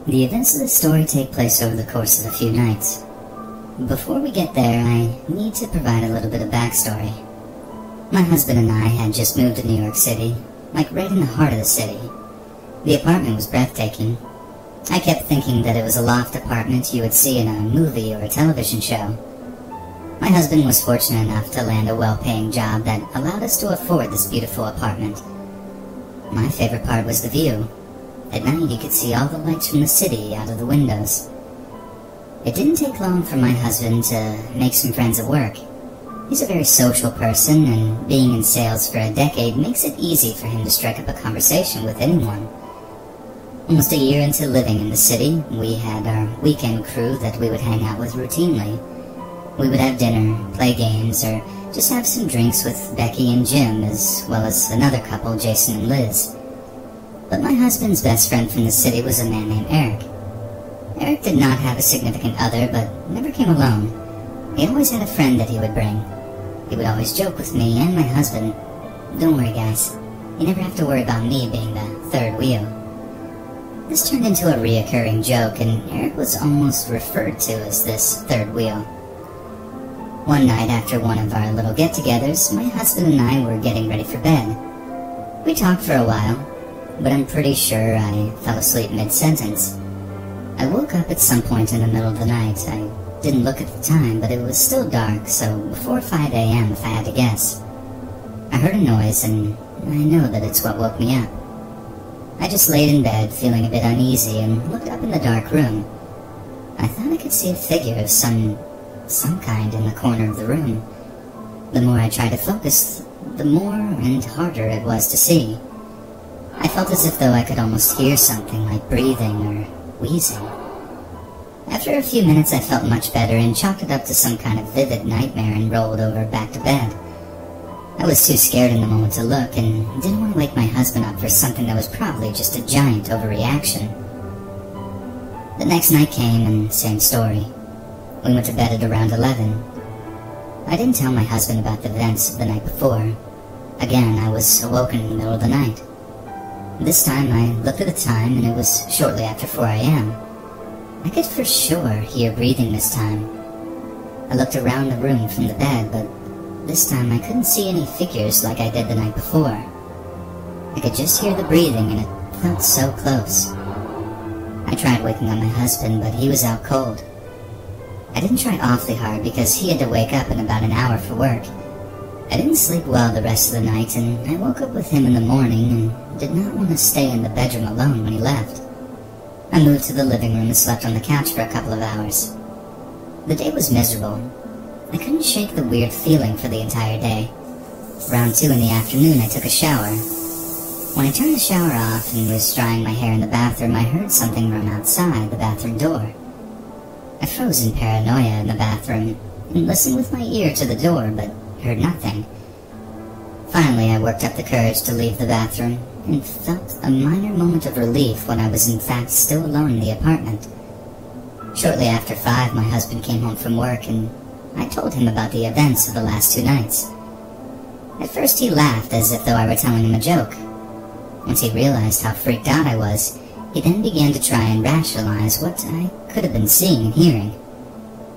The events of the story take place over the course of a few nights. Before we get there, I need to provide a little bit of backstory. My husband and I had just moved to New York City, like right in the heart of the city. The apartment was breathtaking. I kept thinking that it was a loft apartment you would see in a movie or a television show. My husband was fortunate enough to land a well-paying job that allowed us to afford this beautiful apartment. My favorite part was the view. At night you could see all the lights from the city out of the windows. It didn't take long for my husband to make some friends at work. He's a very social person, and being in sales for a decade makes it easy for him to strike up a conversation with anyone. Almost a year into living in the city, we had our weekend crew that we would hang out with routinely. We would have dinner, play games, or just have some drinks with Becky and Jim, as well as another couple, Jason and Liz. But my husband's best friend from the city was a man named Eric. Eric did not have a significant other, but never came alone. He always had a friend that he would bring. He would always joke with me and my husband, "Don't worry, guys. You never have to worry about me being the third wheel." This turned into a reoccurring joke, and Eric was almost referred to as this third wheel. One night after one of our little get-togethers, my husband and I were getting ready for bed. We talked for a while, but I'm pretty sure I fell asleep mid-sentence. I woke up at some point in the middle of the night. I didn't look at the time, but it was still dark, so before 5 a.m. if I had to guess. I heard a noise, and I know that it's what woke me up. I just laid in bed, feeling a bit uneasy, and looked up in the dark room. I thought I could see a figure of some kind in the corner of the room. The more I tried to focus, the more and harder it was to see. I felt as if though I could almost hear something like breathing or wheezing. After a few minutes I felt much better and chalked it up to some kind of vivid nightmare and rolled over back to bed. I was too scared in the moment to look and didn't want to wake my husband up for something that was probably just a giant overreaction. The next night came and same story. We went to bed at around 11. I didn't tell my husband about the events of the night before. Again, I was awoken in the middle of the night. This time I looked at the time and it was shortly after 4 a.m. I could for sure hear breathing this time. I looked around the room from the bed, but this time I couldn't see any figures like I did the night before. I could just hear the breathing and it felt so close. I tried waking up my husband, but he was out cold. I didn't try awfully hard because he had to wake up in about an hour for work. I didn't sleep well the rest of the night, and I woke up with him in the morning and did not want to stay in the bedroom alone when he left. I moved to the living room and slept on the couch for a couple of hours. The day was miserable. I couldn't shake the weird feeling for the entire day. Around 2 in the afternoon I took a shower. When I turned the shower off and was drying my hair in the bathroom, I heard something run outside the bathroom door. I froze in paranoia in the bathroom and listened with my ear to the door, but heard nothing. Finally, I worked up the courage to leave the bathroom and felt a minor moment of relief when I was in fact still alone in the apartment. Shortly after 5, my husband came home from work and I told him about the events of the last 2 nights. At first he laughed as if though I were telling him a joke. Once he realized how freaked out I was, he then began to try and rationalize what I could have been seeing and hearing.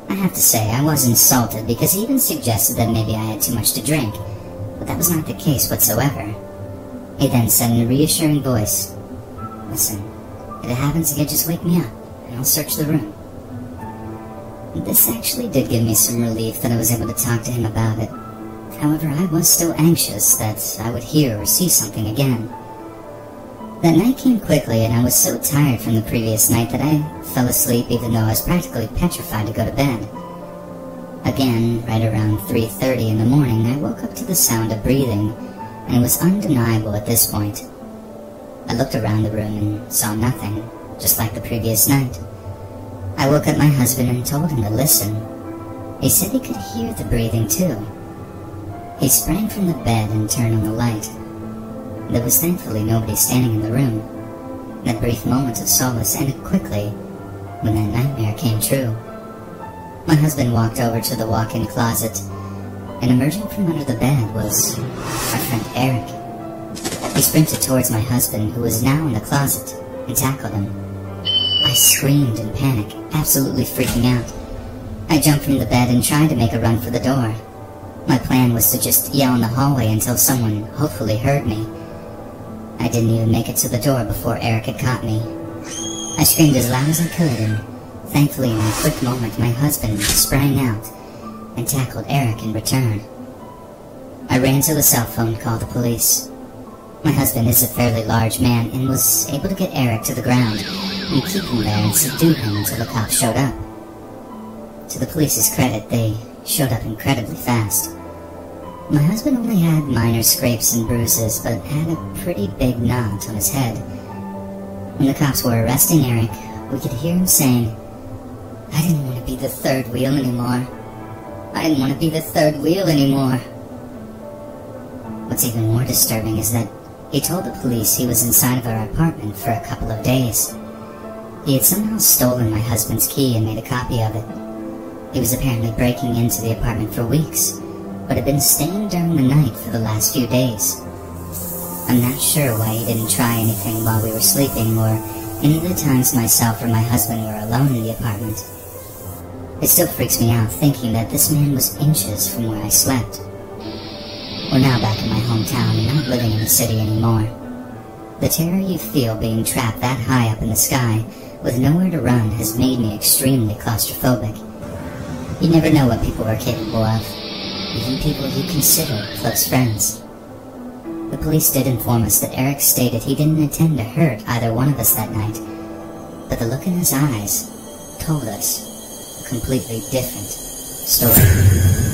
I have to say, I was insulted because he even suggested that maybe I had too much to drink, but that was not the case whatsoever. He then said in a reassuring voice, "Listen, if it happens again, just wake me up, and I'll search the room." This actually did give me some relief that I was able to talk to him about it. However, I was still anxious that I would hear or see something again. That night came quickly, and I was so tired from the previous night that I fell asleep even though I was practically petrified to go to bed. Again, right around 3:30 in the morning, I woke up to the sound of breathing, and it was undeniable at this point. I looked around the room and saw nothing, just like the previous night. I woke up my husband and told him to listen. He said he could hear the breathing too. He sprang from the bed and turned on the light. There was thankfully nobody standing in the room. That brief moment of solace ended quickly when that nightmare came true. My husband walked over to the walk-in closet, and emerging from under the bed was our friend Eric. He sprinted towards my husband, who was now in the closet, and tackled him. I I screamed in panic, absolutely freaking out. I jumped from the bed and tried to make a run for the door. My plan was to just yell in the hallway until someone hopefully heard me. I didn't even make it to the door before Eric had caught me. I screamed as loud as I could, and thankfully in a quick moment my husband sprang out and tackled Eric in return. I ran to the cell phone and called the police. My husband is a fairly large man and was able to get Eric to the ground and keep him there and subdue him until the cops showed up. To the police's credit, they showed up incredibly fast. My husband only had minor scrapes and bruises, but had a pretty big knot on his head. When the cops were arresting Eric, we could hear him saying, "I didn't want to be the third wheel anymore. I didn't want to be the third wheel anymore." What's even more disturbing is that he told the police he was inside of our apartment for a couple of days. He had somehow stolen my husband's key and made a copy of it. He was apparently breaking into the apartment for weeks, but had been staying during the night for the last few days. I'm not sure why he didn't try anything while we were sleeping, or any of the times myself or my husband were alone in the apartment. It still freaks me out thinking that this man was inches from where I slept. We're now back in my hometown and not living in the city anymore. The terror you feel being trapped that high up in the sky with nowhere to run has made me extremely claustrophobic. You never know what people are capable of, even people you consider close friends. The police did inform us that Eric stated he didn't intend to hurt either one of us that night, but the look in his eyes told us a completely different story.